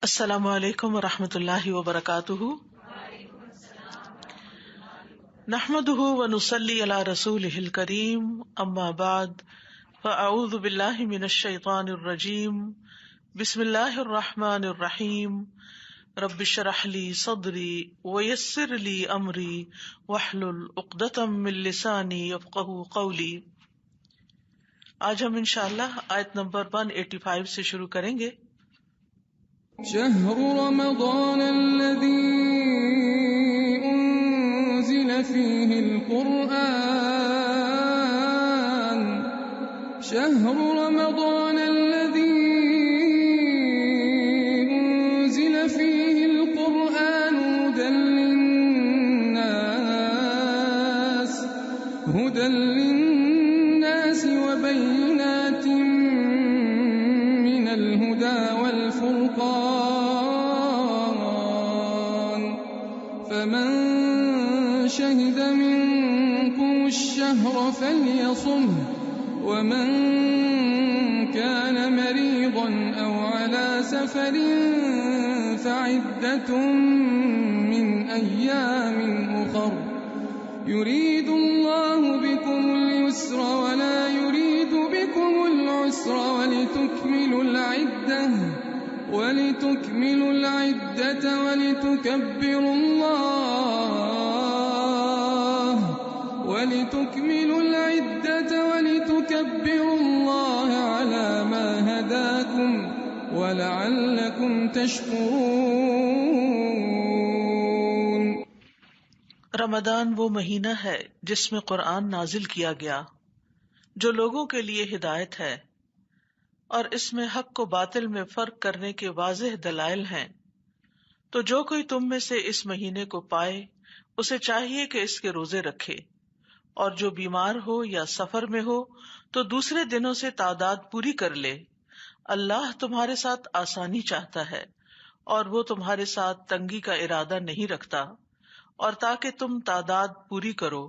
السلام علیکم ورحمۃ اللہ وبرکاتہ۔ نحمده ونصلی علی رسولہ الکریم، اما بعد فاعوذ باللہ من الشیطان الرجیم، بسم اللہ الرحمن الرحیم، رب اشرح لی صدری ویسر لی امری واحلل عقدۃ من لسانی یفقہوا قولی۔ آج ہم انشاءاللہ آیت نمبر 185 سے شروع کریں گے۔ شهر رمضان الذي أنزل فيه القرآن شهر رمضان الذي أنزل فيه القرآن هدى للناس وبينات من الهدى والفرقان فمن شهد منكم الشهر فليصمه ومن كان مريضا أو على سفر فعدة من أيام أخر يريد الله بكم اليسر ولا يريد بكم العسر ولتكملوا العدة ولتكبروا الله على ما هداكم ولعلكم تشكرون۔ رمضان وہ مہینہ ہے جس میں قرآن نازل کیا گیا، جو لوگوں کے لیے ہدایت ہے، اور اس میں حق کو باطل میں فرق کرنے کے واضح دلائل ہیں۔ تو جو کوئی تم میں سے اس مہینے کو پائے اسے چاہیے کہ اس کے روزے رکھے، اور جو بیمار ہو یا سفر میں ہو تو دوسرے دنوں سے تعداد پوری کر لے۔ اللہ تمہارے ساتھ آسانی چاہتا ہے اور وہ تمہارے ساتھ تنگی کا ارادہ نہیں رکھتا، اور تاکہ تم تعداد پوری کرو،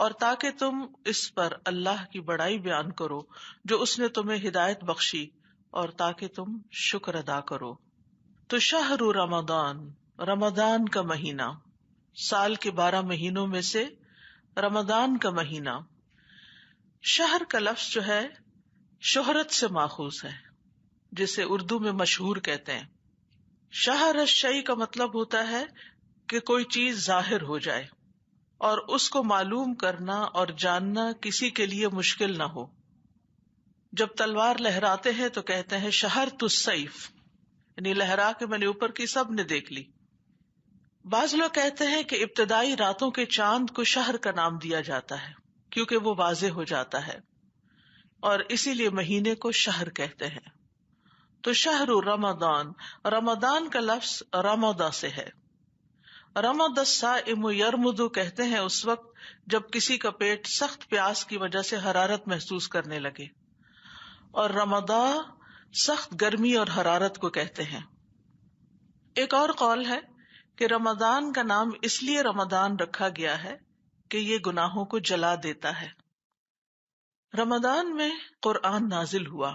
اور تاکہ تم اس پر اللہ کی بڑائی بیان کرو جو اس نے تمہیں ہدایت بخشی، اور تاکہ تم شکر ادا کرو۔ تو شہر رمضان، رمضان کا مہینہ، سال کے 12 مہینوں میں سے رمضان کا مہینہ۔ شہر کا لفظ جو ہے شہرت سے ماخوذ ہے، جسے اردو میں مشہور کہتے ہیں۔ شہر الشیء کا مطلب ہوتا ہے کہ کوئی چیز ظاہر ہو جائے اور اس کو معلوم کرنا اور جاننا کسی کے لیے مشکل نہ ہو۔ جب تلوار لہراتے ہیں تو کہتے ہیں شہرت السیف، یعنی لہرا کے میں نے اوپر کی سب نے دیکھ لی۔ بعض لوگ کہتے ہیں کہ ابتدائی راتوں کے چاند کو شہر کا نام دیا جاتا ہے کیونکہ وہ واضح ہو جاتا ہے، اور اسی لیے مہینے کو شہر کہتے ہیں۔ تو شہر رمضان، رمضان کا لفظ رمض سے ہے۔ رمض الصائم یرمض کہتے ہیں اس وقت جب کسی کا پیٹ سخت پیاس کی وجہ سے حرارت محسوس کرنے لگے، اور رمضا سخت گرمی اور حرارت کو کہتے ہیں۔ ایک اور قول ہے کہ رمضان کا نام اس لیے رمضان رکھا گیا ہے کہ یہ گناہوں کو جلا دیتا ہے۔ رمضان میں قرآن نازل ہوا۔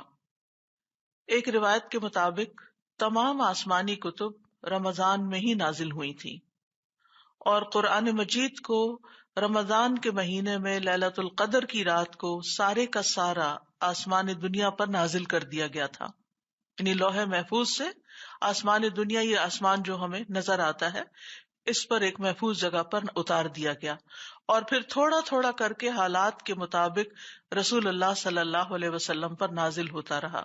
ایک روایت کے مطابق تمام آسمانی کتب رمضان میں ہی نازل ہوئی تھی، اور قرآن مجید کو رمضان کے مہینے میں لیلۃ القدر کی رات کو سارے کا سارا آسمان دنیا پر نازل کر دیا گیا تھا، یعنی لوح محفوظ سے آسمان دنیا، یہ آسمان جو ہمیں نظر آتا ہے، اس پر ایک محفوظ جگہ پر اتار دیا گیا، اور پھر تھوڑا تھوڑا کر کے حالات کے مطابق رسول اللہ صلی اللہ علیہ وسلم پر نازل ہوتا رہا۔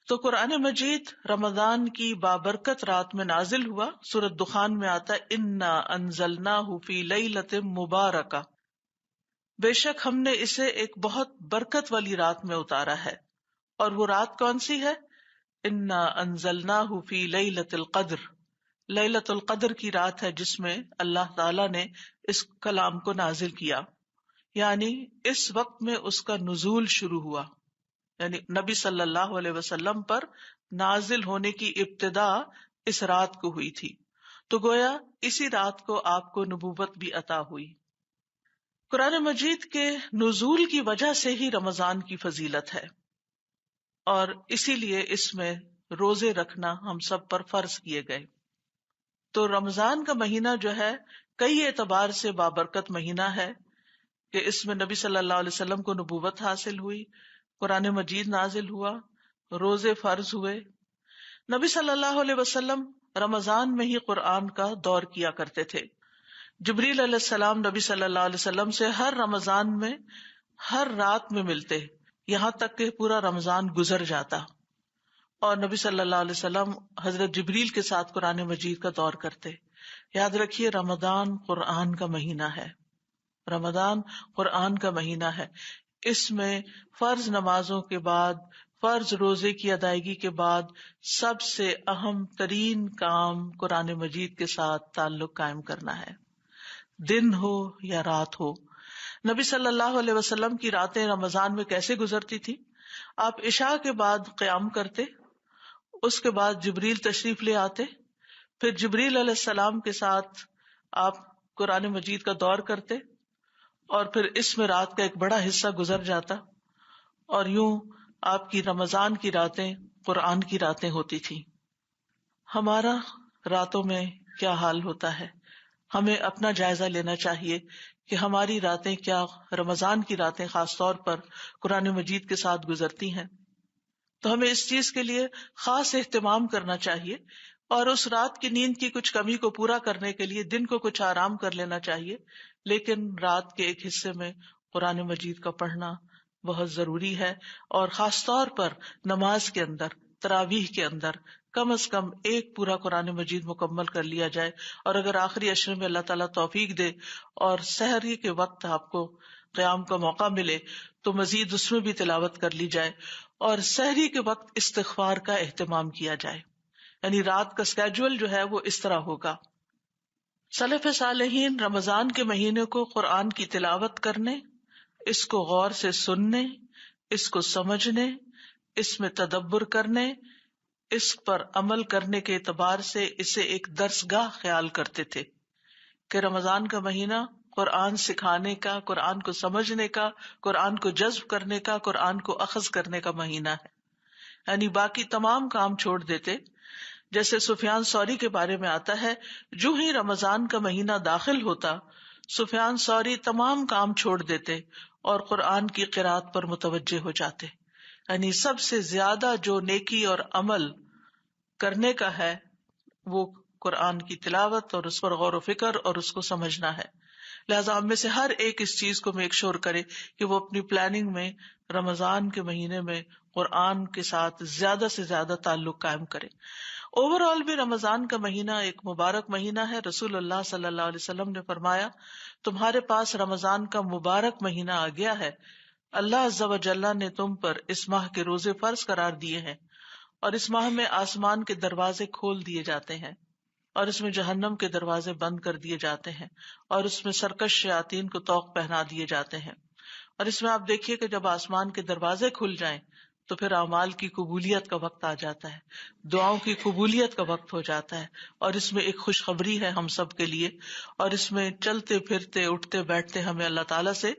تو قرآن مجید رمضان کی بابرکت رات میں نازل ہوا۔ سورۃ دخان میں آتا ہے انا انزلناہ فی لیلۃ مبارکہ، بے شک ہم نے اسے ایک بہت برکت والی رات میں اتارا ہے، اور وہ رات کون سی ہے؟ انا انزلناہ فی لیلۃ القدر، لیلۃ القدر کی رات ہے جس میں اللہ تعالی نے اس کلام کو نازل کیا، یعنی اس وقت میں اس کا نزول شروع ہوا، یعنی نبی صلی اللہ علیہ وسلم پر نازل ہونے کی ابتدا اس رات کو ہوئی تھی، تو گویا اسی رات کو آپ کو نبوت بھی عطا ہوئی۔ قرآن مجید کے نزول کی وجہ سے ہی رمضان کی فضیلت ہے، اور اسی لیے اس میں روزے رکھنا ہم سب پر فرض کیے گئے. تو رمضان کا مہینہ جو ہے کئی اعتبار سے بابرکت مہینہ ہے کہ اس میں نبی صلی اللہ علیہ وسلم کو نبوت حاصل ہوئی، قرآن مجید نازل ہوا، روزے فرض ہوئے. نبی صلی اللہ علیہ وسلم رمضان میں ہی قرآن کا دور کیا کرتے تھے. جبریل علیہ السلام نبی صلی اللہ علیہ وسلم سے ہر رمضان میں ہر رات میں ملتے، یہاں تک کہ پورا رمضان گزر جاتا، اور نبی صلی اللہ علیہ وسلم حضرت جبریل کے ساتھ قرآن مجید کا دور کرتے. یاد رکھیے رمضان قرآن کا مہینہ ہے، رمضان قرآن کا مہینہ ہے. اس میں فرض نمازوں کے بعد، فرض روزے کی ادائیگی کے بعد سب سے اہم ترین کام قرآن مجید کے ساتھ تعلق قائم کرنا ہے، دن ہو یا رات ہو. نبی صلی اللہ علیہ وسلم کی راتیں رمضان میں کیسے گزرتی تھی؟ آپ عشاء کے بعد قیام کرتے، اس کے بعد جبریل تشریف لے آتے، پھر جبریل علیہ السلام کے ساتھ آپ قرآن مجید کا دور کرتے، اور پھر اس میں رات کا ایک بڑا حصہ گزر جاتا، اور یوں آپ کی رمضان کی راتیں قرآن کی راتیں ہوتی تھی. ہمارا راتوں میں کیا حال ہوتا ہے؟ ہمیں اپنا جائزہ لینا چاہیے کہ ہماری راتیں کیا، رمضان کی راتیں خاص طور پر قرآن مجید کے ساتھ گزرتی ہیں. تو ہمیں اس چیز کے لیے خاص اہتمام کرنا چاہیے، اور اس رات کی نیند کی کچھ کمی کو پورا کرنے کے لیے دن کو کچھ آرام کر لینا چاہیے، لیکن رات کے ایک حصے میں قرآن مجید کا پڑھنا بہت ضروری ہے. اور خاص طور پر نماز کے اندر، تراویح کے اندر کم از کم ایک پورا قرآن مجید مکمل کر لیا جائے، اور اگر آخری عشرے میں اللہ تعالیٰ توفیق دے اور سحری کے وقت آپ کو قیام کا موقع ملے تو مزید اس میں بھی تلاوت کر لی جائے، اور سحری کے وقت استغفار کا اہتمام کیا جائے. یعنی رات کا اسکیجول جو ہے وہ اس طرح ہوگا. سلف صالحین رمضان کے مہینے کو قرآن کی تلاوت کرنے، اس کو غور سے سننے، اس کو سمجھنے، اس میں تدبر کرنے، اس پر عمل کرنے کے اعتبار سے اسے ایک درسگاہ خیال کرتے تھے کہ رمضان کا مہینہ قرآن سکھانے کا، قرآن کو سمجھنے کا، قرآن کو جذب کرنے کا، قرآن کو اخذ کرنے کا مہینہ ہے. یعنی باقی تمام کام چھوڑ دیتے. جیسے سفیان ثوری کے بارے میں آتا ہے، جو ہی رمضان کا مہینہ داخل ہوتا سفیان ثوری تمام کام چھوڑ دیتے اور قرآن کی قرات پر متوجہ ہو جاتے. یعنی سب سے زیادہ جو نیکی اور عمل کرنے کا ہے وہ قرآن کی تلاوت اور اس پر غور و فکر اور اس کو سمجھنا ہے. لہٰذا ہم میں سے ہر ایک اس چیز کو میک شور کرے کہ وہ اپنی پلاننگ میں رمضان کے مہینے میں قرآن کے ساتھ زیادہ سے زیادہ تعلق قائم کرے. اوور آل بھی رمضان کا مہینہ ایک مبارک مہینہ ہے. رسول اللہ صلی اللہ علیہ وسلم نے فرمایا، تمہارے پاس رمضان کا مبارک مہینہ آ گیا ہے. اللہ عز و جل نے تم پر اس ماہ کے روزے فرض قرار دیے ہیں، اور اس ماہ میں آسمان کے دروازے کھول دیے جاتے ہیں، اور اس میں جہنم کے دروازے بند کر دیے جاتے ہیں، اور اس میں سرکش شیاطین کو طوق پہنا دیے جاتے ہیں. اور اس میں آپ دیکھیے کہ جب آسمان کے دروازے کھل جائیں تو پھر اعمال کی قبولیت کا وقت آ جاتا ہے، دعاؤں کی قبولیت کا وقت ہو جاتا ہے. اور اس میں ایک خوشخبری ہے ہم سب کے لیے، اور اس میں چلتے پھرتے اٹھتے بیٹھتے ہمیں اللہ تعالیٰ سے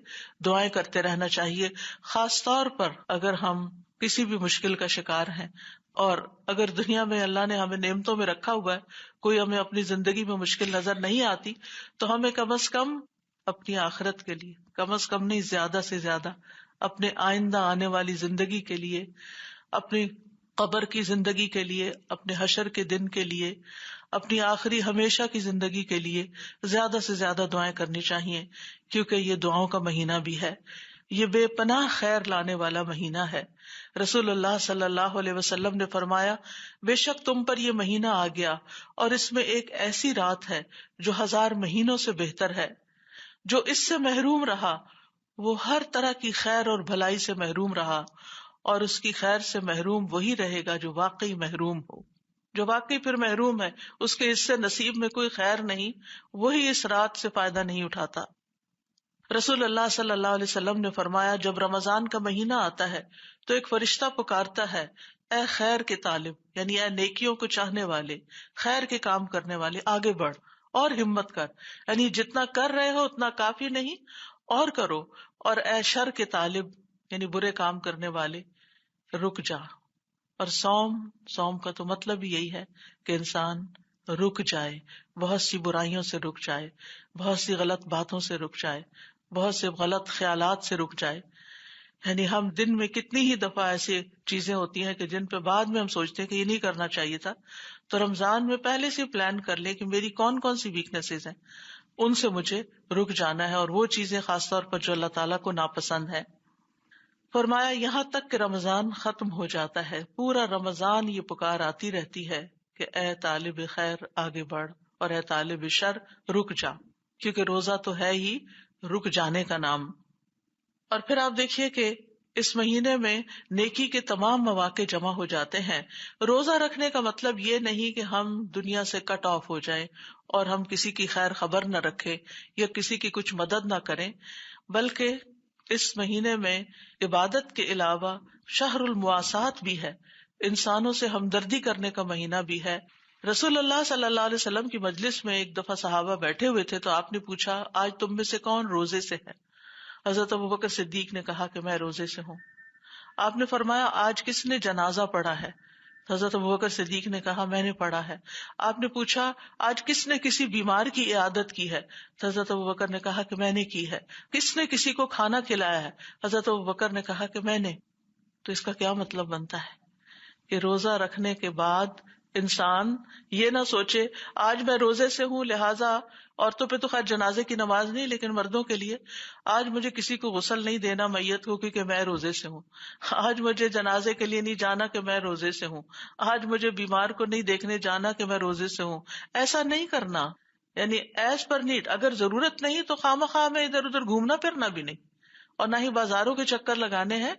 دعائیں کرتے رہنا چاہیے. خاص طور پر اگر ہم کسی بھی مشکل کا شکار ہیں، اور اگر دنیا میں اللہ نے ہمیں نعمتوں میں رکھا ہوا ہے، کوئی ہمیں اپنی زندگی میں مشکل نظر نہیں آتی، تو ہمیں کم از کم اپنی آخرت کے لیے، کم از کم نہیں زیادہ سے زیادہ اپنے آئندہ آنے والی زندگی کے لیے، اپنی قبر کی زندگی کے لیے، اپنے حشر کے دن کے لیے، اپنی آخری ہمیشہ کی زندگی کے لیے زیادہ سے زیادہ دعائیں کرنی چاہیے، کیونکہ یہ دعاؤں کا مہینہ بھی ہے. یہ بے پناہ خیر لانے والا مہینہ ہے. رسول اللہ صلی اللہ علیہ وسلم نے فرمایا، بے شک تم پر یہ مہینہ آ گیا اور اس میں ایک ایسی رات ہے جو 1000 مہینوں سے بہتر ہے. جو اس سے محروم رہا وہ ہر طرح کی خیر اور بھلائی سے محروم رہا، اور اس کی خیر سے محروم وہی رہے گا جو واقعی محروم ہو. جو واقعی پھر محروم ہے، اس کے اس سے نصیب میں کوئی خیر نہیں، وہی اس رات سے فائدہ نہیں اٹھاتا. رسول اللہ صلی اللہ علیہ وسلم نے فرمایا، جب رمضان کا مہینہ آتا ہے تو ایک فرشتہ پکارتا ہے، اے خیر کے طالب، یعنی اے نیکیوں کو چاہنے والے، خیر کے کام کرنے والے، آگے بڑھ اور ہمت کر. یعنی جتنا کر رہے ہو اتنا کافی نہیں، اور کرو. اور اے شر کے طالب، یعنی برے کام کرنے والے، رک جا، اور سوم کا تو مطلب ہی یہی ہے کہ انسان رک جائے، بہت سی برائیوں سے رک جائے، بہت سی غلط باتوں سے رک جائے، بہت سے غلط خیالات سے رک جائے. یعنی ہم دن میں کتنی ہی دفعہ ایسی چیزیں ہوتی ہیں کہ جن پہ بعد میں ہم سوچتے ہیں کہ یہ نہیں کرنا چاہیے تھا. تو رمضان میں پہلے سے پلان کر لیں کہ میری کون کون سی ویکنیسز ہیں، ان سے مجھے رک جانا ہے، اور وہ چیزیں خاص طور پر جو اللہ تعالیٰ کو ناپسند ہے. فرمایا یہاں تک کہ رمضان ختم ہو جاتا ہے، پورا رمضان یہ پکار آتی رہتی ہے کہ اے طالب خیر آگے بڑھ، اور اے طالب شر رک جا، کیونکہ روزہ تو ہے ہی رک جانے کا نام. اور پھر آپ دیکھیے کہ اس مہینے میں نیکی کے تمام مواقع جمع ہو جاتے ہیں. روزہ رکھنے کا مطلب یہ نہیں کہ ہم دنیا سے کٹ آف ہو جائیں اور ہم کسی کی خیر خبر نہ رکھیں یا کسی کی کچھ مدد نہ کریں، بلکہ اس مہینے میں عبادت کے علاوہ شہر المواسات بھی ہے، انسانوں سے ہمدردی کرنے کا مہینہ بھی ہے. رسول اللہ صلی اللہ علیہ وسلم کی مجلس میں ایک دفعہ صحابہ بیٹھے ہوئے تھے تو آپ نے پوچھا آج تم میں سے کون روزے سے ہے؟ حضرت ابوبکر صدیق نے کہا کہ میں روزے سے ہوں. آپ نے فرمایا آج کس نے جنازہ پڑھا ہے؟ حضرت ابوبکر صدیق نے کہا میں نے پڑھا ہے. آپ نے پوچھا آج کس نے کسی بیمار کی عیادت کی ہے؟ حضرت ابوبکر نے کہا کہ میں نے کی ہے. کس نے کسی کو کھانا کھلایا ہے؟ حضرت ابوبکر نے کہا کہ میں نے. تو اس کا کیا مطلب بنتا ہے کہ روزہ رکھنے کے بعد انسان یہ نہ سوچے آج میں روزے سے ہوں لہٰذا عورتوں پہ تو خیر جنازے کی نماز نہیں، لیکن مردوں کے لیے آج مجھے کسی کو غسل نہیں دینا میت کو کیونکہ میں روزے سے ہوں، آج مجھے جنازے کے لیے نہیں جانا کہ میں روزے سے ہوں، آج مجھے بیمار کو نہیں دیکھنے جانا کہ میں روزے سے ہوں. ایسا نہیں کرنا. یعنی ایز پر نیڈ، اگر ضرورت نہیں تو خواہ میں ادھر ادھر گھومنا پھرنا بھی نہیں، اور نہ ہی بازاروں کے چکر لگانے ہیں.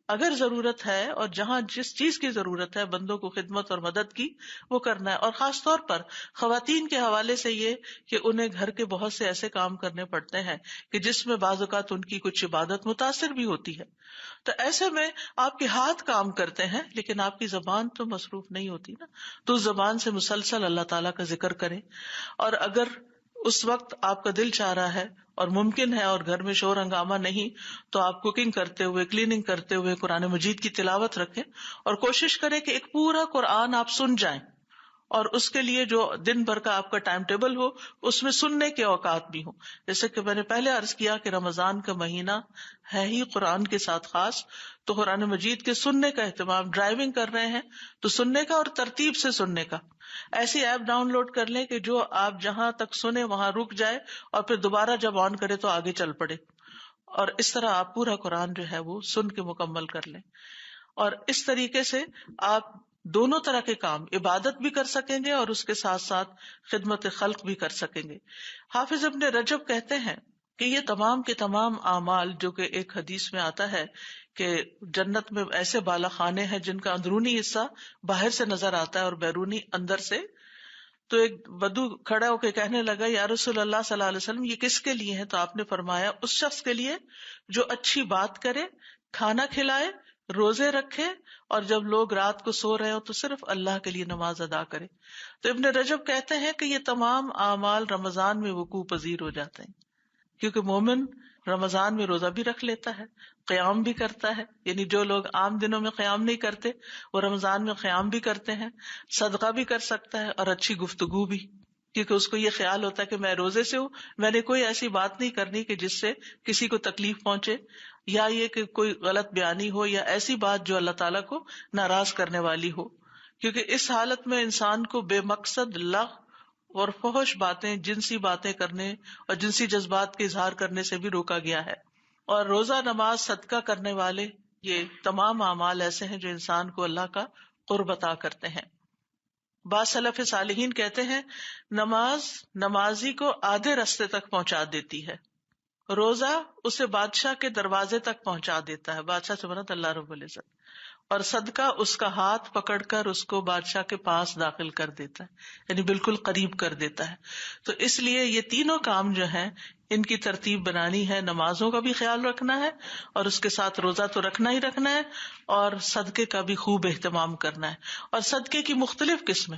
اگر ضرورت ہے اور جہاں جس چیز کی ضرورت ہے بندوں کو خدمت اور مدد کی وہ کرنا ہے. اور خاص طور پر خواتین کے حوالے سے یہ کہ انہیں گھر کے بہت سے ایسے کام کرنے پڑتے ہیں کہ جس میں بعض اوقات ان کی کچھ عبادت متاثر بھی ہوتی ہے. تو ایسے میں آپ کے ہاتھ کام کرتے ہیں لیکن آپ کی زبان تو مصروف نہیں ہوتی نا، تو اس زبان سے مسلسل اللہ تعالیٰ کا ذکر کریں. اور اگر اس وقت آپ کا دل چاہ رہا ہے اور ممکن ہے اور گھر میں شور ہنگامہ نہیں تو آپ کوکنگ کرتے ہوئے کلیننگ کرتے ہوئے قرآن مجید کی تلاوت رکھیں اور کوشش کریں کہ ایک پورا قرآن آپ سن جائیں. اور اس کے لیے جو دن بھر کا آپ کا ٹائم ٹیبل ہو اس میں سننے کے اوقات بھی ہوں. جیسے کہ میں نے پہلے عرض کیا کہ رمضان کا مہینہ ہے ہی قرآن کے ساتھ خاص، تو قرآن مجید کے سننے کا اہتمام، ڈرائیونگ کر رہے ہیں تو سننے کا اور ترتیب سے سننے کا. ایسی ایپ ڈاؤن لوڈ کر لیں کہ جو آپ جہاں تک سنے وہاں رک جائے اور پھر دوبارہ جب آن کرے تو آگے چل پڑے، اور اس طرح آپ پورا قرآن جو ہے وہ سن کے مکمل کر لیں. اور اس طریقے سے آپ دونوں طرح کے کام، عبادت بھی کر سکیں گے اور اس کے ساتھ ساتھ خدمت خلق بھی کر سکیں گے. حافظ ابن رجب کہتے ہیں کہ یہ تمام کے تمام اعمال، جو کہ ایک حدیث میں آتا ہے کہ جنت میں ایسے بالا خانے ہیں جن کا اندرونی حصہ باہر سے نظر آتا ہے اور بیرونی اندر سے. تو ایک بدو کھڑا ہو کے کہنے لگا یا رسول اللہ صلی اللہ علیہ وسلم یہ کس کے لیے ہیں؟ تو آپ نے فرمایا اس شخص کے لیے جو اچھی بات کرے، کھانا کھلائے، روزے رکھے، اور جب لوگ رات کو سو رہے ہو تو صرف اللہ کے لیے نماز ادا کرے. تو ابن رجب کہتے ہیں کہ یہ تمام اعمال رمضان میں وقوع پذیر ہو جاتے ہیں، کیونکہ مومن رمضان میں روزہ بھی رکھ لیتا ہے، قیام بھی کرتا ہے. یعنی جو لوگ عام دنوں میں قیام نہیں کرتے وہ رمضان میں قیام بھی کرتے ہیں، صدقہ بھی کر سکتا ہے اور اچھی گفتگو بھی، کیونکہ اس کو یہ خیال ہوتا ہے کہ میں روزے سے ہوں، میں نے کوئی ایسی بات نہیں کرنی کہ جس سے کسی کو تکلیف پہنچے، یا یہ کہ کوئی غلط بیانی ہو یا ایسی بات جو اللہ تعالیٰ کو ناراض کرنے والی ہو. کیونکہ اس حالت میں انسان کو بے مقصد لغو اور فحش باتیں، جنسی باتیں کرنے اور جنسی جذبات کے اظہار کرنے سے بھی روکا گیا ہے. اور روزہ، نماز، صدقہ کرنے والے یہ تمام اعمال ایسے ہیں جو انسان کو اللہ کا قرب عطا کرتے ہیں. بعض سلف صالحین کہتے ہیں نماز نمازی کو آدھے راستے تک پہنچا دیتی ہے، روزہ اسے بادشاہ کے دروازے تک پہنچا دیتا ہے، بادشاہ سے مراد اللہ رب العزت، اور صدقہ اس کا ہاتھ پکڑ کر اس کو بادشاہ کے پاس داخل کر دیتا ہے، یعنی بالکل قریب کر دیتا ہے. تو اس لیے یہ تینوں کام جو ہیں ان کی ترتیب بنانی ہے. نمازوں کا بھی خیال رکھنا ہے اور اس کے ساتھ روزہ تو رکھنا ہی رکھنا ہے، اور صدقے کا بھی خوب اہتمام کرنا ہے. اور صدقے کی مختلف قسمیں،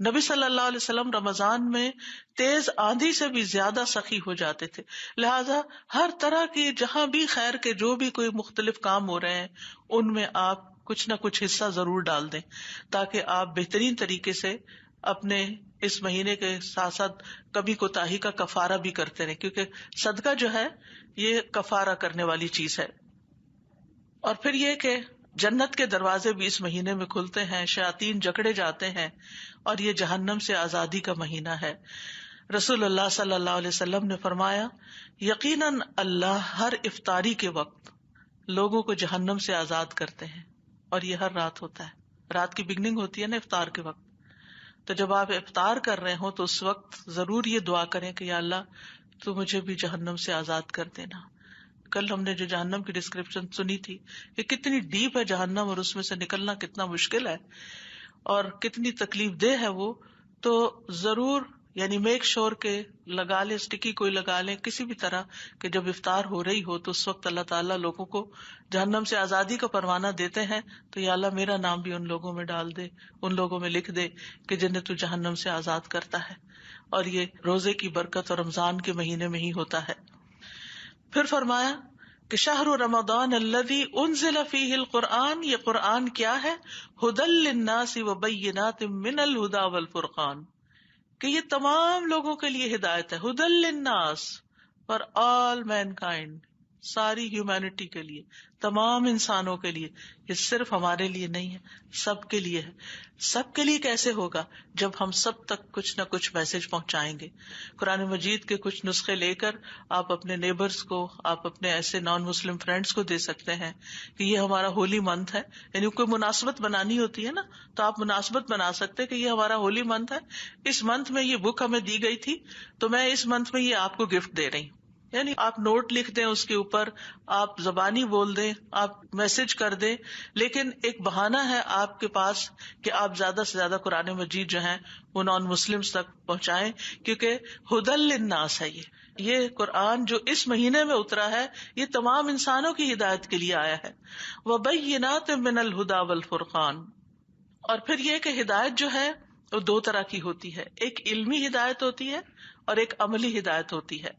نبی صلی اللہ علیہ وسلم رمضان میں تیز آندھی سے بھی زیادہ سخی ہو جاتے تھے، لہذا ہر طرح کی جہاں بھی خیر کے جو بھی کوئی مختلف کام ہو رہے ہیں ان میں آپ کچھ نہ کچھ حصہ ضرور ڈال دیں تاکہ آپ بہترین طریقے سے اپنے اس مہینے کے ساتھ ساتھ کبھی کوتاہی کا کفارہ بھی کرتے رہیں، کیونکہ صدقہ جو ہے یہ کفارہ کرنے والی چیز ہے۔ اور پھر یہ کہ جنت کے دروازے بھی اس مہینے میں کھلتے ہیں، شیاطین جکڑے جاتے ہیں، اور یہ جہنم سے آزادی کا مہینہ ہے۔ رسول اللہ صلی اللہ علیہ وسلم نے فرمایا، یقیناً اللہ ہر افطاری کے وقت لوگوں کو جہنم سے آزاد کرتے ہیں، اور یہ ہر رات ہوتا ہے۔ رات کی بگننگ ہوتی ہے نا افطار کے وقت، تو جب آپ افطار کر رہے ہوں تو اس وقت ضرور یہ دعا کریں کہ یا اللہ تو مجھے بھی جہنم سے آزاد کر دینا۔ کل ہم نے جو جہنم کی ڈسکرپشن سنی تھی کہ کتنی ڈیپ ہے جہنم، اور اس میں سے نکلنا کتنا مشکل ہے اور کتنی تکلیف دہ ہے وہ، تو ضرور یعنی میک شور کہ لگا لیں، اسٹکی کوئی لگا لیں کسی بھی طرح کہ جب افطار ہو رہی ہو تو اس وقت اللہ تعالیٰ لوگوں کو جہنم سے آزادی کا پروانہ دیتے ہیں، تو یا اللہ میرا نام بھی ان لوگوں میں ڈال دے، ان لوگوں میں لکھ دے کہ جنہیں تو جہنم سے آزاد کرتا ہے۔ اور یہ روزے کی برکت اور رمضان کے مہینے میں ہی ہوتا ہے۔ پھر فرمایا کہ شہر رمضان الذی انزل فیہ القرآن، یہ قرآن کیا ہے؟ ھدی للناس وبینات من الھدی والفرقان، کہ یہ تمام لوگوں کے لیے ہدایت ہے۔ ھدی للناس، فار آل مین کائنڈ، ساری ہیومینٹی کے لیے، تمام انسانوں کے لیے، یہ صرف ہمارے لیے نہیں ہے، سب کے لیے ہے۔ سب کے لیے کیسے ہوگا؟ جب ہم سب تک کچھ نہ کچھ میسج پہنچائیں گے۔ قرآن مجید کے کچھ نسخے لے کر آپ اپنے نیبرز کو، آپ اپنے ایسے نان مسلم فرینڈز کو دے سکتے ہیں کہ یہ ہمارا ہولی منتھ ہے، یعنی کوئی مناسبت بنانی ہوتی ہے نا تو آپ مناسبت بنا سکتے کہ یہ ہمارا ہولی منتھ ہے، اس منتھ میں یہ بک ہمیں دی گئی تھی تو میں اس منتھ میں یہ آپ کو گفٹ دے رہی ہوں۔ یعنی آپ نوٹ لکھ دیں، اس کے اوپر آپ زبانی بول دیں، آپ میسج کر دیں، لیکن ایک بہانہ ہے آپ کے پاس کہ آپ زیادہ سے زیادہ قرآن مجید جو ہیں وہ نان مسلمز تک پہنچائیں، کیونکہ ھدی للناس ہے یہ قرآن جو اس مہینے میں اترا ہے یہ تمام انسانوں کی ہدایت کے لیے آیا ہے۔ وبینات من الھدی والفرقان، اور پھر یہ کہ ہدایت جو ہے وہ دو طرح کی ہوتی ہے، ایک علمی ہدایت ہوتی ہے اور ایک عملی ہدایت ہوتی ہے۔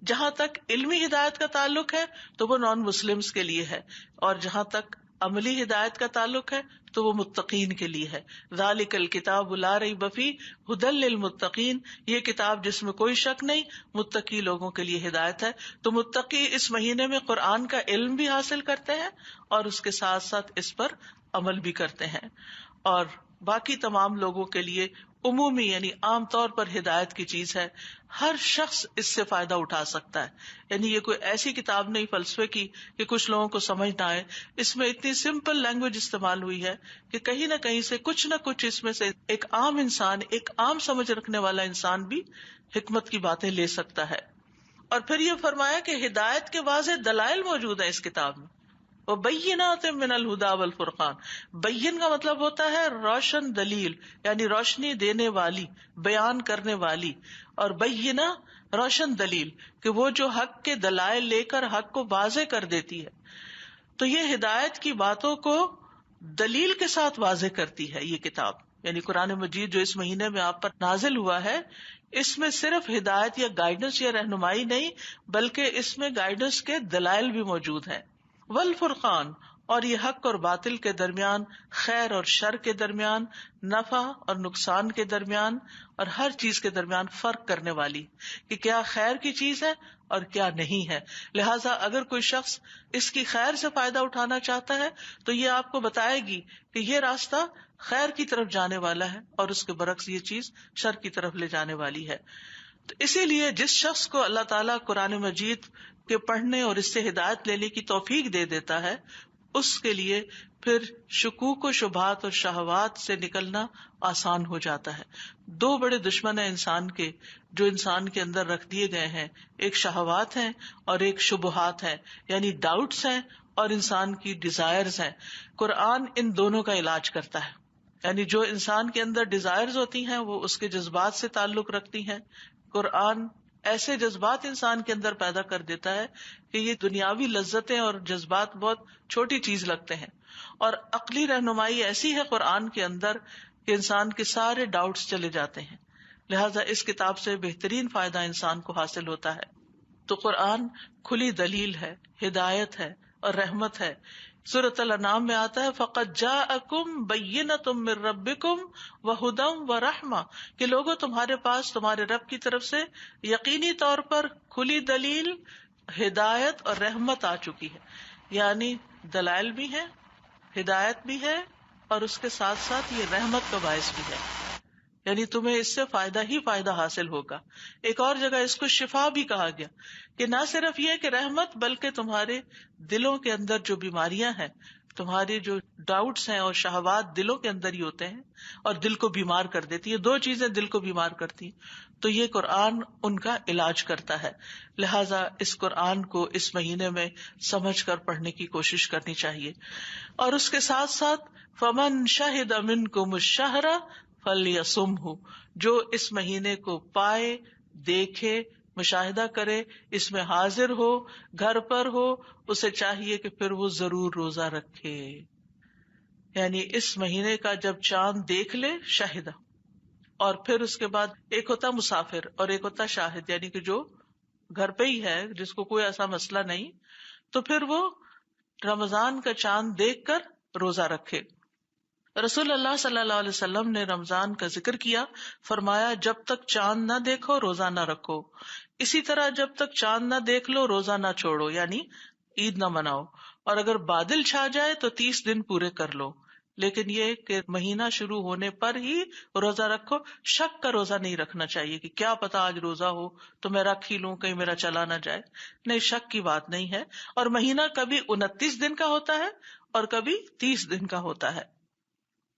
جہاں تک علمی ہدایت کا تعلق ہے تو وہ نان مسلمز کے لیے ہے، اور جہاں تک عملی ہدایت کا تعلق ہے تو وہ متقین کے لیے ہے۔ ذالک الکتاب لا ریب فیہ ھدی للمتقین، یہ کتاب جس میں کوئی شک نہیں، متقی لوگوں کے لیے ہدایت ہے۔ تو متقی اس مہینے میں قرآن کا علم بھی حاصل کرتے ہیں اور اس کے ساتھ ساتھ اس پر عمل بھی کرتے ہیں، اور باقی تمام لوگوں کے لیے عمومی یعنی عام طور پر ہدایت کی چیز ہے، ہر شخص اس سے فائدہ اٹھا سکتا ہے۔ یعنی یہ کوئی ایسی کتاب نہیں فلسفے کی کہ کچھ لوگوں کو سمجھ نہ آئے، اس میں اتنی سمپل لینگویج استعمال ہوئی ہے کہ کہیں نہ کہیں سے کچھ نہ کچھ اس میں سے ایک عام انسان، ایک عام سمجھ رکھنے والا انسان بھی حکمت کی باتیں لے سکتا ہے۔ اور پھر یہ فرمایا کہ ہدایت کے واضح دلائل موجود ہیں اس کتاب میں، وبینات من الھدی والفرقان۔ بین کا مطلب ہوتا ہے روشن دلیل، یعنی روشنی دینے والی، بیان کرنے والی، اور بینہ روشن دلیل کہ وہ جو حق کے دلائل لے کر حق کو واضح کر دیتی ہے۔ تو یہ ہدایت کی باتوں کو دلیل کے ساتھ واضح کرتی ہے یہ کتاب، یعنی قرآن مجید جو اس مہینے میں آپ پر نازل ہوا ہے، اس میں صرف ہدایت یا گائیڈنس یا رہنمائی نہیں بلکہ اس میں گائیڈنس کے دلائل بھی موجود ہیں۔ والفرقان، اور یہ حق اور باطل کے درمیان، خیر اور شر کے درمیان، نفع اور نقصان کے درمیان، اور ہر چیز کے درمیان فرق کرنے والی کہ کیا خیر کی چیز ہے اور کیا نہیں ہے۔ لہٰذا اگر کوئی شخص اس کی خیر سے فائدہ اٹھانا چاہتا ہے تو یہ آپ کو بتائے گی کہ یہ راستہ خیر کی طرف جانے والا ہے، اور اس کے برعکس یہ چیز شر کی طرف لے جانے والی ہے۔ تو اسی لیے جس شخص کو اللہ تعالیٰ قرآن مجید کے پڑھنے اور اس سے ہدایت لینے کی توفیق دے دیتا ہے، اس کے لیے پھر شکوک و شبہات اور شہوات سے نکلنا آسان ہو جاتا ہے۔ دو بڑے دشمن ہیں انسان کے جو انسان کے اندر رکھ دیے گئے ہیں، ایک شہوات ہیں اور ایک شبہات ہیں، یعنی ڈاؤٹس ہیں اور انسان کی ڈیزائرز ہیں۔ قرآن ان دونوں کا علاج کرتا ہے، یعنی جو انسان کے اندر ڈیزائرز ہوتی ہیں وہ اس کے جذبات سے تعلق رکھتی ہیں۔ قرآن ایسے جذبات انسان کے اندر پیدا کر دیتا ہے کہ یہ دنیاوی لذتیں اور جذبات بہت چھوٹی چیز لگتے ہیں، اور عقلی رہنمائی ایسی ہے قرآن کے اندر کہ انسان کے سارے ڈاؤٹس چلے جاتے ہیں۔ لہٰذا اس کتاب سے بہترین فائدہ انسان کو حاصل ہوتا ہے۔ تو قرآن کھلی دلیل ہے، ہدایت ہے اور رحمت ہے۔ سورۃ الانعام میں آتا ہے فقد جاءکم بینۃ من ربکم وہدی ورحمہ، کہ لوگوں تمہارے پاس تمہارے رب کی طرف سے یقینی طور پر کھلی دلیل، ہدایت اور رحمت آ چکی ہے. یعنی دلائل بھی ہیں، ہدایت بھی ہے، اور اس کے ساتھ ساتھ یہ رحمت کا باعث بھی ہے، یعنی تمہیں اس سے فائدہ ہی فائدہ حاصل ہوگا. ایک اور جگہ اس کو شفا بھی کہا گیا کہ نہ صرف یہ کہ رحمت، بلکہ تمہارے دلوں کے اندر جو بیماریاں ہیں، تمہاری جو ڈاؤٹس ہیں اور شہوات دلوں کے اندر ہی ہوتے ہیں اور دل کو بیمار کر دیتی ہے. دو چیزیں دل کو بیمار کرتی ہیں، تو یہ قرآن ان کا علاج کرتا ہے. لہٰذا اس قرآن کو اس مہینے میں سمجھ کر پڑھنے کی کوشش کرنی چاہیے. اور اس کے ساتھ ساتھ فمن شہد منکم الشہر فلیصمہ، جو اس مہینے کو پائے، دیکھے، مشاہدہ کرے، اس میں حاضر ہو، گھر پر ہو، اسے چاہیے کہ پھر وہ ضرور روزہ رکھے. یعنی اس مہینے کا جب چاند دیکھ لے شاہدہ، اور پھر اس کے بعد ایک ہوتا مسافر اور ایک ہوتا شاہد، یعنی کہ جو گھر پہ ہی ہے، جس کو کوئی ایسا مسئلہ نہیں، تو پھر وہ رمضان کا چاند دیکھ کر روزہ رکھے. رسول اللہ صلی اللہ علیہ وسلم نے رمضان کا ذکر کیا، فرمایا جب تک چاند نہ دیکھو روزہ نہ رکھو، اسی طرح جب تک چاند نہ دیکھ لو روزہ نہ چھوڑو، یعنی عید نہ مناؤ، اور اگر بادل چھا جائے تو 30 دن پورے کر لو. لیکن یہ کہ مہینہ شروع ہونے پر ہی روزہ رکھو. شک کا روزہ نہیں رکھنا چاہیے کہ کیا پتا آج روزہ ہو تو میں رکھ ہی لوں، کہیں میرا چلا نہ جائے. نہیں، شک کی بات نہیں ہے. اور مہینہ کبھی 29 دن کا ہوتا ہے اور کبھی 30 دن کا ہوتا ہے.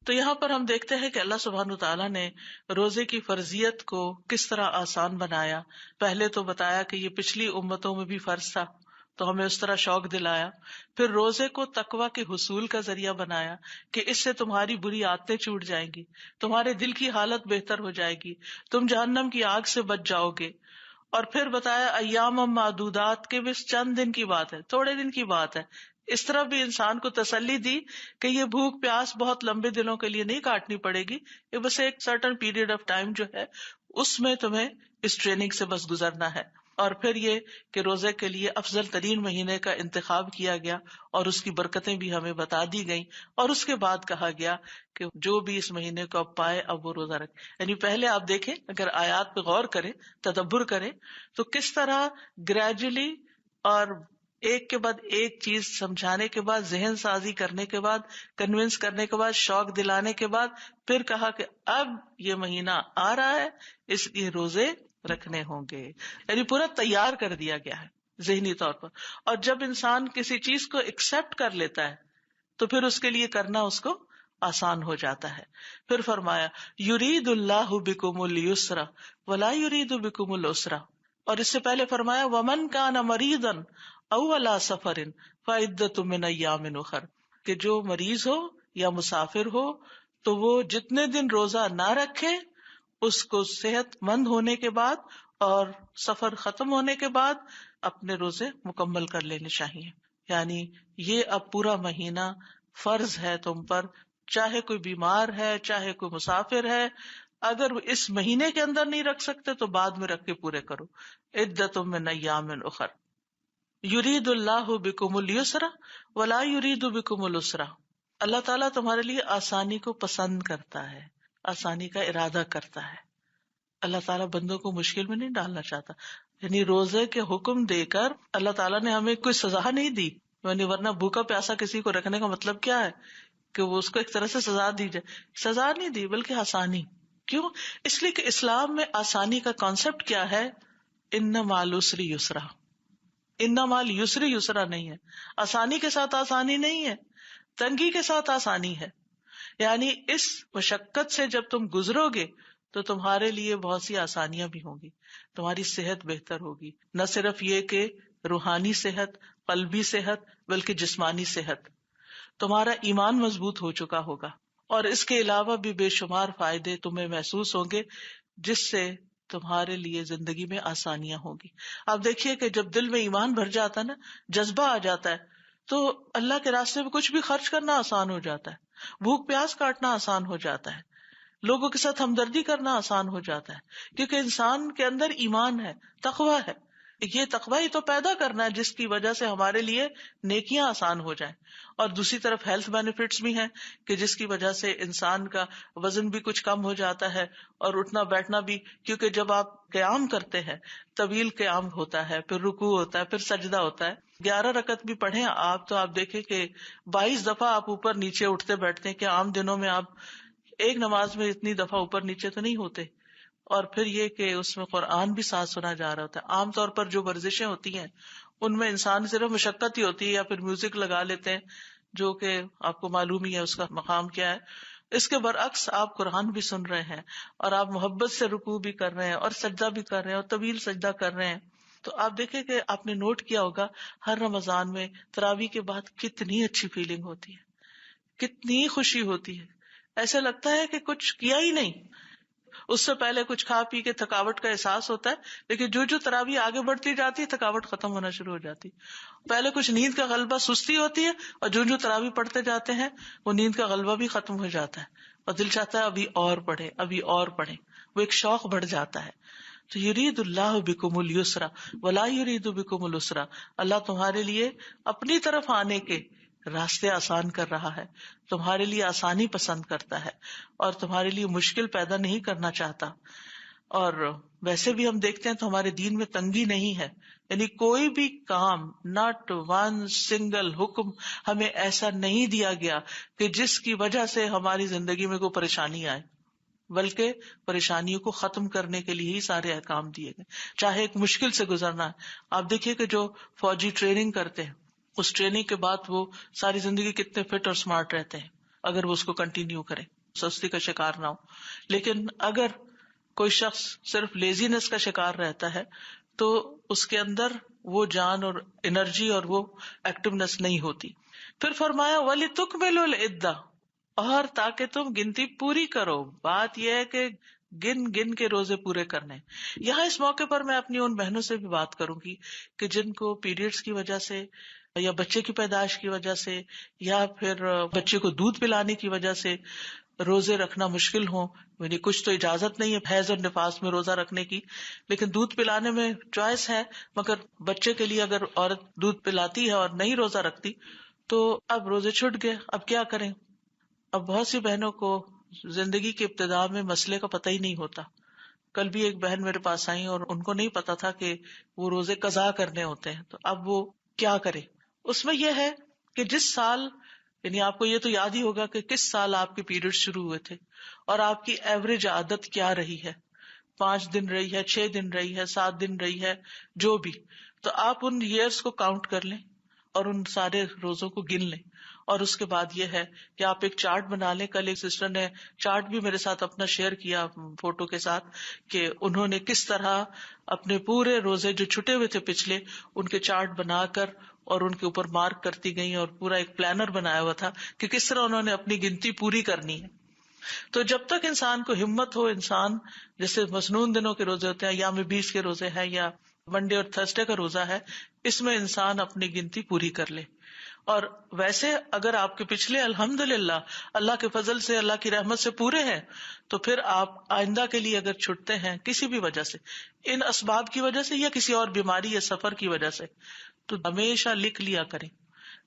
تو یہاں پر ہم دیکھتے ہیں کہ اللہ سبحانہ تعالیٰ نے روزے کی فرضیت کو کس طرح آسان بنایا. پہلے تو بتایا کہ یہ پچھلی امتوں میں بھی فرض تھا، تو ہمیں اس طرح شوق دلایا. پھر روزے کو تقویٰ کے حصول کا ذریعہ بنایا کہ اس سے تمہاری بری عادتیں چھوٹ جائیں گی، تمہارے دل کی حالت بہتر ہو جائے گی، تم جہنم کی آگ سے بچ جاؤ گے. اور پھر بتایا ایام معدودات کے بس چند دن کی بات ہے، تھوڑے دن کی بات ہے. اس طرح بھی انسان کو تسلی دی کہ یہ بھوک پیاس بہت لمبے دنوں کے لیے نہیں کاٹنی پڑے گی، یہ بس ایک سرٹن پیریڈ آف ٹائم جو ہے اس میں تمہیں اس ٹریننگ سے بس گزرنا ہے. اور پھر یہ کہ روزے کے لیے افضل ترین مہینے کا انتخاب کیا گیا اور اس کی برکتیں بھی ہمیں بتا دی گئیں. اور اس کے بعد کہا گیا کہ جو بھی اس مہینے کو اب پائے اب وہ روزہ رکھے. یعنی پہلے آپ دیکھیں، اگر آیات پہ غور کریں، تدبر کریں، تو کس طرح گریجولی اور ایک کے بعد ایک چیز سمجھانے کے بعد، ذہن سازی کرنے کے بعد، کنونس کرنے کے بعد، شوق دلانے کے بعد پھر کہا کہ اب یہ مہینہ آ رہا ہے، اس لیے روزے رکھنے ہوں گے. یعنی پورا تیار کر دیا گیا ہے ذہنی طور پر. اور جب انسان کسی چیز کو ایکسپٹ کر لیتا ہے تو پھر اس کے لیے کرنا اس کو آسان ہو جاتا ہے. پھر فرمایا یرید اللہ بکم اليسر ولا یرید بکم العسر. اور اس سے پہلے فرمایا ومن کان مریضا او علی سفر فعدۃ من ایام اخر، کہ جو مریض ہو یا مسافر ہو تو وہ جتنے دن روزہ نہ رکھے اس کو صحت مند ہونے کے بعد اور سفر ختم ہونے کے بعد اپنے روزے مکمل کر لینے چاہیے. یعنی یہ اب پورا مہینہ فرض ہے تم پر، چاہے کوئی بیمار ہے، چاہے کوئی مسافر ہے. اگر اس مہینے کے اندر نہیں رکھ سکتے تو بعد میں رکھ کے پورے کرو. عدۃ من ایام اخر. یرید اللہ بکم اليسر ولا یرید بکم العسر. اللہ تعالیٰ تمہارے لیے آسانی کو پسند کرتا ہے، آسانی کا ارادہ کرتا ہے. اللہ تعالیٰ بندوں کو مشکل میں نہیں ڈالنا چاہتا. یعنی روزے کے حکم دے کر اللہ تعالیٰ نے ہمیں کوئی سزا نہیں دی. یعنی ورنہ بھوکا پیاسا کسی کو رکھنے کا مطلب کیا ہے کہ وہ اس کو ایک طرح سے سزا دی جائے. سزا نہیں دی بلکہ آسانی. کیوں؟ اس لیے کہ اسلام میں آسانی کا کانسیپٹ کیا ہے؟ ان مع العسر یسرا. ان مع العسر یسرا نہیں ہے. آسانی کے ساتھ آسانی نہیں ہے، تنگی کے ساتھ آسانی ہے. یعنی اس مشقت سے جب تم گزرو گے تو تمہارے لیے بہت سی آسانیاں بھی ہوں گی، تمہاری صحت بہتر ہوگی. نہ صرف یہ کہ روحانی صحت، قلبی صحت، بلکہ جسمانی صحت. تمہارا ایمان مضبوط ہو چکا ہوگا، اور اس کے علاوہ بھی بے شمار فائدے تمہیں محسوس ہوں گے جس سے تمہارے لیے زندگی میں آسانیاں ہوں گی. آپ دیکھیے کہ جب دل میں ایمان بھر جاتا ہے نا، جذبہ آ جاتا ہے، تو اللہ کے راستے میں کچھ بھی خرچ کرنا آسان ہو جاتا ہے، بھوک پیاس کاٹنا آسان ہو جاتا ہے، لوگوں کے ساتھ ہمدردی کرنا آسان ہو جاتا ہے، کیونکہ انسان کے اندر ایمان ہے، تقویٰ ہے. یہ تقوی ہی تو پیدا کرنا ہے جس کی وجہ سے ہمارے لیے نیکیاں آسان ہو جائیں. اور دوسری طرف ہیلتھ بینیفٹس بھی ہیں کہ جس کی وجہ سے انسان کا وزن بھی کچھ کم ہو جاتا ہے اور اٹھنا بیٹھنا بھی, کیونکہ جب آپ قیام کرتے ہیں طویل قیام ہوتا ہے, پھر رکوع ہوتا ہے, پھر سجدہ ہوتا ہے. 11 رکعت بھی پڑھیں آپ تو آپ دیکھیں کہ 22 دفعہ آپ اوپر نیچے اٹھتے بیٹھتے ہیں کہ عام دنوں میں آپ ایک نماز میں اتنی دفعہ اوپر نیچے تو نہیں ہوتے. اور پھر یہ کہ اس میں قرآن بھی ساتھ سنا جا رہا ہوتا ہے. عام طور پر جو ورزشیں ہوتی ہیں ان میں انسان صرف مشقت ہی ہوتی ہے یا پھر میوزک لگا لیتے ہیں, جو کہ آپ کو معلوم ہی ہے اس کا مقام کیا ہے. اس کے برعکس آپ قرآن بھی سن رہے ہیں اور آپ محبت سے رکوع بھی کر رہے ہیں اور سجدہ بھی کر رہے ہیں اور طویل سجدہ کر رہے ہیں. تو آپ دیکھیں کہ آپ نے نوٹ کیا ہوگا ہر رمضان میں تراویح کے بعد کتنی اچھی فیلنگ ہوتی ہے, کتنی خوشی ہوتی ہے, ایسا لگتا ہے کہ کچھ کیا ہی نہیں. اس سے پہلے کچھ کھا پی کے تھکاوٹ کا احساس ہوتا ہے, لیکن جو تراویح آگے بڑھتی جاتی ہے تھکاوٹ ختم ہونا شروع ہو جاتی. پہلے کچھ نیند کا غلبہ, سستی ہوتی ہے, اور جو تراویح پڑھتے جاتے ہیں وہ نیند کا غلبہ بھی ختم ہو جاتا ہے اور دل چاہتا ہے ابھی اور پڑھیں, ابھی اور پڑھیں. وہ ایک شوق بڑھ جاتا ہے. تو یرید اللہ بکم اليسر ولا یرید بکم العسر, اللہ تمہارے لیے اپنی طرف آنے کے راستے آسان کر رہا ہے, تمہارے لیے آسانی پسند کرتا ہے اور تمہارے لیے مشکل پیدا نہیں کرنا چاہتا. اور ویسے بھی ہم دیکھتے ہیں تو ہمارے دین میں تنگی نہیں ہے, یعنی کوئی بھی کام, ناٹ ون سنگل حکم ہمیں ایسا نہیں دیا گیا کہ جس کی وجہ سے ہماری زندگی میں کوئی پریشانی آئے, بلکہ پریشانیوں کو ختم کرنے کے لیے ہی سارے احکام دیے گئے. چاہے ایک مشکل سے گزرنا ہے, آپ دیکھیے کہ جو فوجی ٹریننگ کرتے ہیں اس ٹریننگ کے بعد وہ ساری زندگی کتنے فٹ اور سمارٹ رہتے ہیں اگر وہ اس کو کنٹینیو کریں, سستی کا شکار نہ ہو. لیکن اگر کوئی شخص صرف لیزینس کا شکار رہتا ہے تو اس کے اندر وہ جان اور انرجی اور وہ ایکٹیونیس نہیں ہوتی. پھر فرمایا وَلِتُكْمِلُوا الْعِدَّةَ, اور تاکہ تم گنتی پوری کرو. بات یہ ہے کہ گن گن کے روزے پورے کرنے. یہاں اس موقع پر میں اپنی ان بہنوں سے بھی بات کروں گی کہ جن کو پیریڈز کی وجہ سے یا بچے کی پیدائش کی وجہ سے یا پھر بچے کو دودھ پلانے کی وجہ سے روزے رکھنا مشکل ہوں. یعنی کچھ تو اجازت نہیں ہے حیض اور نفاس میں روزہ رکھنے کی, لیکن دودھ پلانے میں چوائس ہے, مگر بچے کے لیے اگر عورت دودھ پلاتی ہے اور نہیں روزہ رکھتی تو اب روزے چھوٹ گئے, اب کیا کریں. اب بہت سی بہنوں کو زندگی کے ابتداء میں مسئلے کا پتہ ہی نہیں ہوتا. کل بھی ایک بہن میرے پاس آئی اور ان کو نہیں پتا تھا کہ وہ روزے قضا کرنے ہوتے ہیں, تو اب وہ کیا کرے. اس میں یہ ہے کہ جس سال, یعنی آپ کو یہ تو یاد ہی ہوگا کہ کس سال آپ کے پیریڈ شروع ہوئے تھے اور آپ کی ایوریج عادت کیا رہی ہے, 5 دن رہی ہے, 6 دن رہی ہے, 7 دن رہی ہے, جو بھی. تو آپ ان ایئرس کو کاؤنٹ کر لیں اور ان سارے روزوں کو گن لیں. اور اس کے بعد یہ ہے کہ آپ ایک چارٹ بنا لیں. کل ایک سسٹر نے چارٹ بھی میرے ساتھ اپنا شیئر کیا فوٹو کے ساتھ کہ انہوں نے کس طرح اپنے پورے روزے جو چھٹے ہوئے تھے پچھلے, ان کے چارٹ بنا کر اور ان کے اوپر مارک کرتی گئی, اور پورا ایک پلانر بنایا ہوا تھا کہ کس طرح انہوں نے اپنی گنتی پوری کرنی ہے. تو جب تک انسان کو ہمت ہو, انسان جیسے مسنون دنوں کے روزے ہوتے ہیں, یا میں 20 کے روزے ہیں یا منڈے اور تھرسڈے کا روزہ ہے, اس میں انسان اپنی گنتی پوری کر لے. اور ویسے اگر آپ کے پچھلے الحمدللہ اللہ کے فضل سے, اللہ کی رحمت سے پورے ہیں, تو پھر آپ آئندہ کے لیے اگر چھٹتے ہیں کسی بھی وجہ سے, ان اسباب کی وجہ سے یا کسی اور بیماری یا سفر کی وجہ سے, تو ہمیشہ لکھ لیا کریں,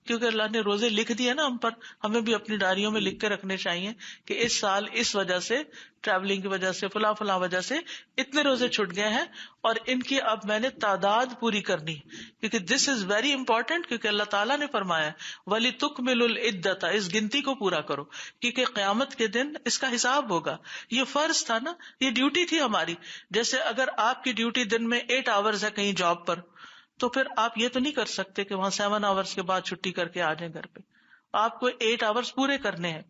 کیونکہ اللہ نے روزے لکھ دیے نا ہم پر, ہمیں بھی اپنی ڈائریوں میں لکھ کے رکھنے چاہیے کہ اس سال اس وجہ سے, ٹریولنگ کی وجہ سے, فلاں وجہ سے اتنے روزے چھٹ گئے ہیں اور ان کی اب میں نے تعداد پوری کرنی, کیونکہ دس از ویری امپورٹینٹ. کیونکہ اللہ تعالیٰ نے فرمایا وَلِتُكْمِلُوا الْعِدَّةَ, اس گنتی کو پورا کرو, کیونکہ قیامت کے دن اس کا حساب ہوگا. یہ فرض تھا نا, یہ ڈیوٹی تھی ہماری. جیسے اگر آپ کی ڈیوٹی دن میں 8 آورز ہے کہیں جاب پر, تو پھر آپ یہ تو نہیں کر سکتے کہ وہاں 7 آورز کے بعد چھٹی کر کے آ جائیں گھر پہ. آپ کو 8 آورز پورے کرنے ہیں.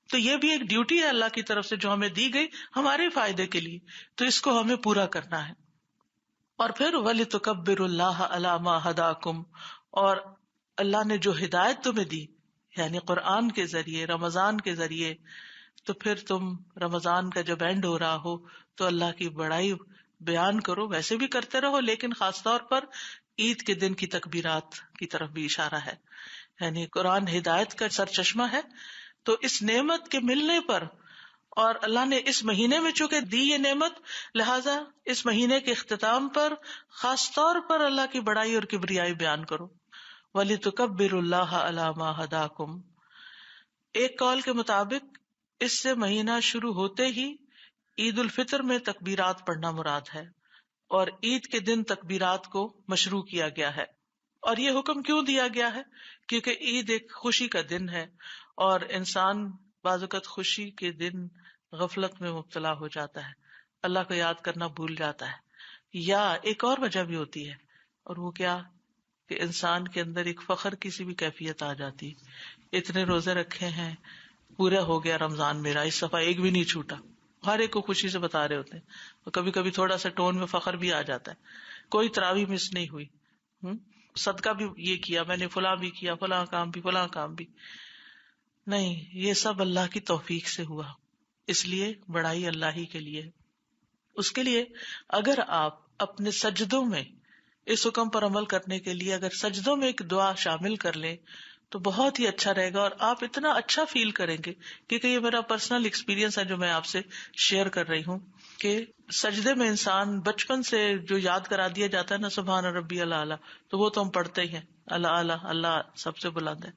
تو یہ بھی ایک ڈیوٹی ہے اللہ کی طرف سے جو ہمیں دی گئی ہمارے فائدے کے لیے, تو اس کو ہمیں پورا کرنا ہے. اور پھر وَلِتُكَبِّرُوا اللَّهَ عَلَى مَا هَدَاكُمْ, اور اللہ نے جو ہدایت تمہیں دی یعنی قرآن کے ذریعے, رمضان کے ذریعے, تو پھر تم رمضان کا جب اینڈ ہو رہا ہو تو اللہ کی بڑائی بیان کرو. ویسے بھی کرتے رہو, لیکن خاص طور پر عید کے دن کی تکبیرات کی طرف بھی اشارہ ہے. یعنی قرآن ہدایت کا سر چشمہ ہے, تو اس نعمت کے ملنے پر اور اللہ نے اس مہینے میں چونکہ دی یہ نعمت، لہٰذا اس مہینے کے اختتام پر خاص طور پر اللہ کی بڑائی اور کبریائی بیان کرو. وَلِتُكَبِّرُوا اللَّهَ عَلَى مَا هَدَاكُمْ. ایک قول کے مطابق اس سے مہینہ شروع ہوتے ہی عید الفطر میں تکبیرات پڑھنا مراد ہے، اور عید کے دن تکبیرات کو مشروع کیا گیا ہے. اور یہ حکم کیوں دیا گیا ہے؟ کیونکہ عید ایک خوشی کا دن ہے، اور انسان بعض اوقات خوشی کے دن غفلت میں مبتلا ہو جاتا ہے، اللہ کو یاد کرنا بھول جاتا ہے. یا ایک اور وجہ بھی ہوتی ہے، اور وہ کیا کہ انسان کے اندر ایک فخر کی سی بھی کیفیت آ جاتی. اتنے روزے رکھے ہیں، پورا ہو گیا رمضان میرا، اس دفعہ ایک بھی نہیں چھوٹا. ہر ایک کو خوشی سے بتا رہے ہوتے ہیں، اور کبھی کبھی تھوڑا سا ٹون میں فخر بھی آ جاتا ہے. کوئی تراویح مس نہیں ہوئی، صدقہ بھی یہ کیا میں نے، فلاں بھی کیا، فلاں کام بھی، فلاں کام بھی. نہیں، یہ سب اللہ کی توفیق سے ہوا، اس لیے بڑائی اللہ ہی کے لیے. اس کے لیے اگر آپ اپنے سجدوں میں اس حکم پر عمل کرنے کے لیے اگر سجدوں میں ایک دعا شامل کر لیں تو بہت ہی اچھا رہے گا، اور آپ اتنا اچھا فیل کریں گے. کیونکہ یہ میرا پرسنل ایکسپیرینس ہے جو میں آپ سے شیئر کر رہی ہوں کہ سجدے میں انسان بچپن سے جو یاد کرا دیا جاتا ہے نا، سبحان ربی الاعلیٰ، تو وہ تو ہم پڑھتے ہی ہیں، اللہ اللہ اللہ سب سے بلند ہے.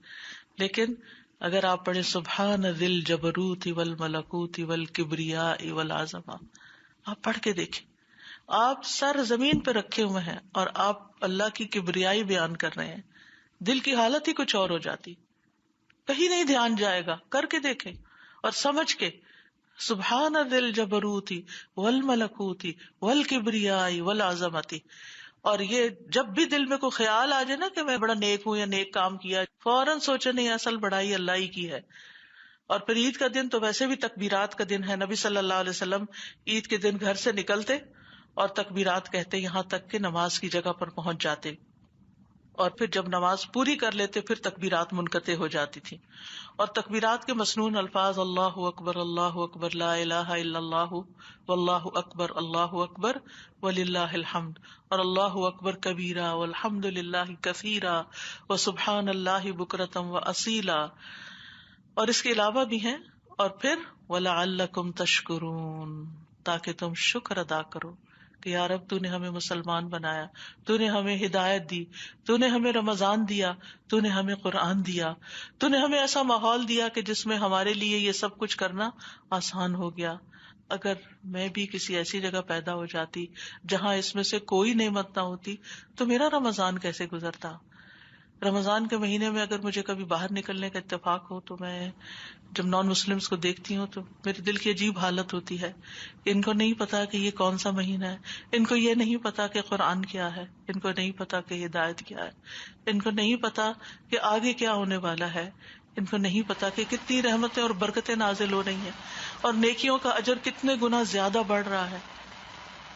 لیکن اگر آپ پڑھیں سبحان ذی الجبروت والملکوت والکبریاء والعظمہ، آپ پڑھ کے دیکھیں، آپ سر زمین پہ رکھے ہوئے ہیں اور آپ اللہ کی کبریائی بیان کر رہے ہیں، دل کی حالت ہی کچھ اور ہو جاتی، کہیں نہیں دھیان جائے گا. کر کے دیکھیں اور سمجھ کے سبحان ذی الجبروت والملکوت والکبریاء والعظمۃ. اور یہ جب بھی دل میں کوئی خیال آ جائے نا کہ میں بڑا نیک ہوں یا نیک کام کیا، فوراً سوچے نہیں، اصل بڑائی اللہ ہی کی ہے. اور پھر عید کا دن تو ویسے بھی تکبیرات کا دن ہے. نبی صلی اللہ علیہ وسلم عید کے دن گھر سے نکلتے اور تکبیرات کہتے یہاں تک کہ نماز کی جگہ پر پہنچ جاتے، اور پھر جب نماز پوری کر لیتے پھر تکبیرات منقطع ہو جاتی تھی. اور تکبیرات کے مسنون الفاظ اللہ اکبر لا الہ الا اللہ واللہ اکبر وللہ الحمد، اور اللہ اکبر کبیرہ والحمد للہ کثیرہ وسبحان اللہ بکرۃ واصیلا. اور اس کے علاوہ بھی ہیں. اور پھر وَلَعَلَّكُمْ تَشْكُرُونَ، تاکہ تم شکر ادا کرو کہ یا رب تو نے ہمیں مسلمان بنایا، تو نے ہمیں ہدایت دی، تو نے ہمیں رمضان دیا، تو نے ہمیں قرآن دیا، تو نے ہمیں ایسا ماحول دیا کہ جس میں ہمارے لیے یہ سب کچھ کرنا آسان ہو گیا. اگر میں بھی کسی ایسی جگہ پیدا ہو جاتی جہاں اس میں سے کوئی نعمت نہ ہوتی تو میرا رمضان کیسے گزرتا. رمضان کے مہینے میں اگر مجھے کبھی باہر نکلنے کا اتفاق ہو تو میں جب نان مسلمس کو دیکھتی ہوں تو میرے دل کی عجیب حالت ہوتی ہے. ان کو نہیں پتا کہ یہ کون سا مہینہ ہے، ان کو یہ نہیں پتا کہ قرآن کیا ہے، ان کو نہیں پتا کہ ہدایت کیا ہے، ان کو نہیں پتا کہ آگے کیا ہونے والا ہے، ان کو نہیں پتا کہ کتنی رحمتیں اور برکتیں نازل ہو رہی ہیں، اور نیکیوں کا اجر کتنے گنا زیادہ بڑھ رہا ہے.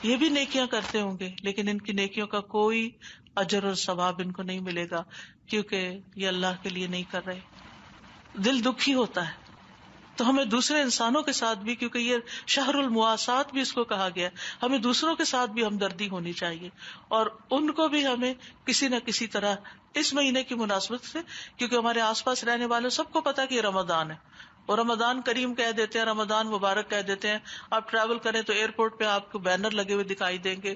یہ بھی نیکیاں کرتے ہوں گے لیکن ان کی نیکیوں کا کوئی اجر اور ثواب ان کو نہیں ملے گا، کیونکہ یہ اللہ کے لیے نہیں کر رہے. دل دکھی ہوتا ہے. تو ہمیں دوسرے انسانوں کے ساتھ بھی، کیونکہ یہ شہر المواسات بھی اس کو کہا گیا، ہمیں دوسروں کے ساتھ بھی ہمدردی ہونی چاہیے، اور ان کو بھی ہمیں کسی نہ کسی طرح اس مہینے کی مناسبت سے، کیونکہ ہمارے آس پاس رہنے والوں سب کو پتا کہ یہ رمضان ہے، اور رمضان کریم کہہ دیتے ہیں، رمضان مبارک کہہ دیتے ہیں. آپ ٹریول کریں تو ایئرپورٹ پہ آپ کو بینر لگے ہوئے دکھائی دیں گے،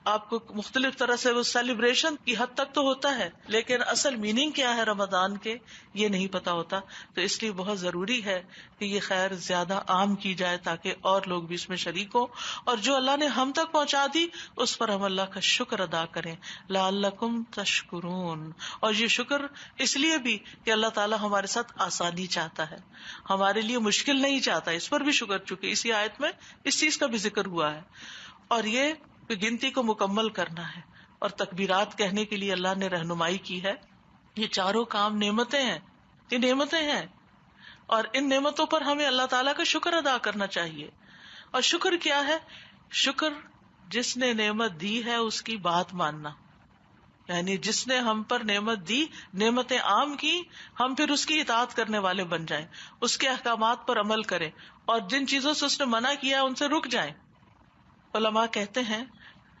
آپ کو مختلف طرح سے وہ سیلیبریشن کی حد تک تو ہوتا ہے، لیکن اصل میننگ کیا ہے رمضان کے یہ نہیں پتا ہوتا. تو اس لیے بہت ضروری ہے کہ یہ خیر زیادہ عام کی جائے تاکہ اور لوگ بھی اس میں شریک ہوں، اور جو اللہ نے ہم تک پہنچا دی اس پر ہم اللہ کا شکر ادا کریں. لعلکم تشکرون. اور یہ شکر اس لیے بھی کہ اللہ تعالیٰ ہمارے ساتھ آسانی چاہتا ہے، ہمارے لیے مشکل نہیں چاہتا. اس پر بھی شکر، چونکہ اسی آیت میں اس چیز کا بھی ذکر ہوا ہے. اور یہ گنتی کو مکمل کرنا ہے، اور تکبیرات کہنے کے لیے اللہ نے رہنمائی کی ہے. یہ چاروں کام نعمتیں ہیں، یہ نعمتیں ہیں، اور ان نعمتوں پر ہمیں اللہ تعالیٰ کا شکر ادا کرنا چاہیے. اور شکر کیا ہے؟ شکر جس نے نعمت دی ہے اس کی بات ماننا، یعنی جس نے ہم پر نعمت دی، نعمتیں عام کی، ہم پھر اس کی اطاعت کرنے والے بن جائیں، اس کے احکامات پر عمل کریں، اور جن چیزوں سے اس نے منع کیا ان سے رک جائیں. علماء کہتے ہیں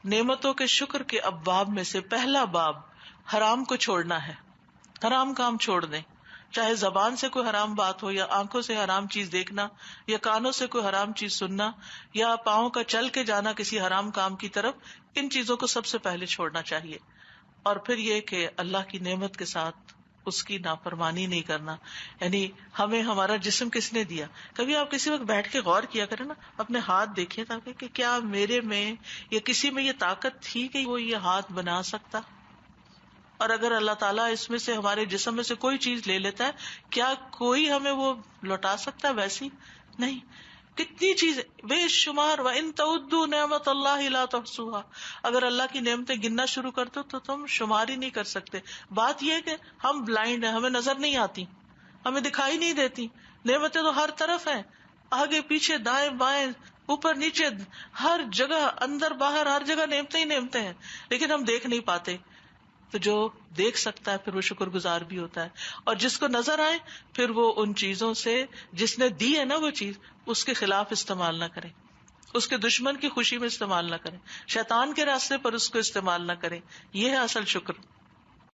نعمتوں کے شکر کے ابواب میں سے پہلا باب حرام کو چھوڑنا ہے. حرام کام چھوڑ دیں، چاہے زبان سے کوئی حرام بات ہو، یا آنکھوں سے حرام چیز دیکھنا، یا کانوں سے کوئی حرام چیز سننا، یا پاؤں کا چل کے جانا کسی حرام کام کی طرف، ان چیزوں کو سب سے پہلے چھوڑنا چاہیے. اور پھر یہ کہ اللہ کی نعمت کے ساتھ اس کی نافرمانی نہیں کرنا. یعنی ہمیں ہمارا جسم کس نے دیا؟ کبھی آپ کسی وقت بیٹھ کے غور کیا کریں نا، اپنے ہاتھ دیکھیں تاکہ کہ کیا میرے میں یا کسی میں یہ طاقت تھی کہ وہ یہ ہاتھ بنا سکتا. اور اگر اللہ تعالیٰ اس میں سے ہمارے جسم میں سے کوئی چیز لے لیتا ہے، کیا کوئی ہمیں وہ لوٹا سکتا ہے؟ ویسی نہیں. کتنی چیزیں بے شمار، وَإِن تَعُدُّوا نِعْمَتَ اللَّهِ لَا تُحْصُوهَا، اگر اللہ کی نعمتیں گننا شروع کر دو تو تم شمار ہی نہیں کر سکتے. بات یہ ہے کہ ہم بلائنڈ ہیں، ہمیں نظر نہیں آتی، ہمیں دکھائی نہیں دیتی. نعمتیں تو ہر طرف ہیں، آگے پیچھے دائیں بائیں اوپر نیچے، ہر جگہ اندر باہر، ہر جگہ نعمتیں ہی نعمتیں ہیں، لیکن ہم دیکھ نہیں پاتے. تو جو دیکھ سکتا ہے پھر وہ شکر گزار بھی ہوتا ہے، اور جس کو نظر آئے پھر وہ ان چیزوں سے جس نے دی ہے نا وہ چیز، اس کے خلاف استعمال نہ کرے، اس کے دشمن کی خوشی میں استعمال نہ کرے، شیطان کے راستے پر اس کو استعمال نہ کرے. یہ ہے اصل شکر.